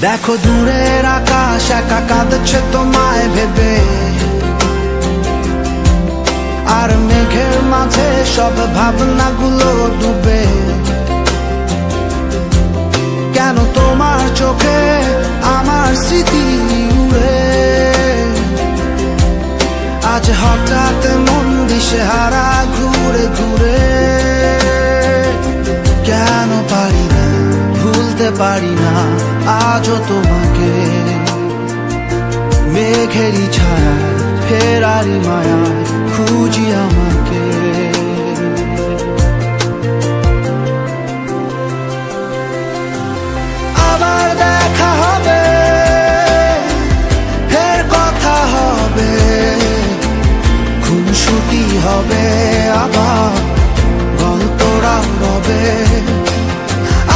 দেখো দূরের আকাশ একা কাঁদছে তোমায় ভেবে, আর মেঘের মাঝে সব ভাবনাগুলো ডুবে। কেন তোমার চোখে আমার স্মৃতি উড়ে, আজ হঠাৎ মন দিশেহারা ঘুরে ঘুরে। কেন পারি না ভুলতে পারি না আজও তোমাকে, মেঘেরই ছায়া ফেরারি মায়া খুঁজি আমাকে। আবার দেখা হবে, ফের কথা হবে, খুনসুটি হবে, আবার গল্পরা হবে।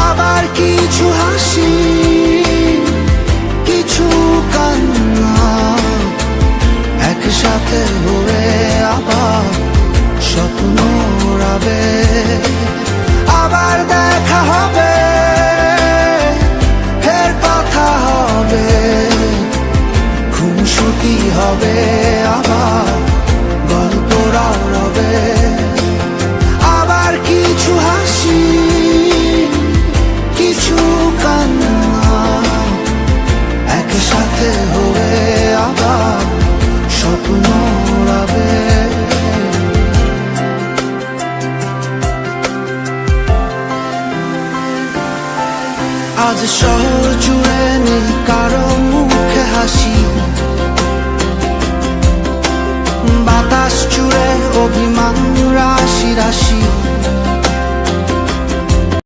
আবার কিছু হাসি কিছু কান্না একসাথে হয়ে আবার স্বপ্ন উড়াবে। আবার দেখা হবে, ফের কথা হবে, খুনসুটি হবে, আবার গল্পরা উড়াবে। আবার কিছু হাসি কিছু কান্না একসাথে হয়ে আবার স্বপ্ন উড়াবে। আজ শহর জুড়ে নেই কারো মুখে হাসি, বাতাস জুড়ে অভিমান রাশি রাশি।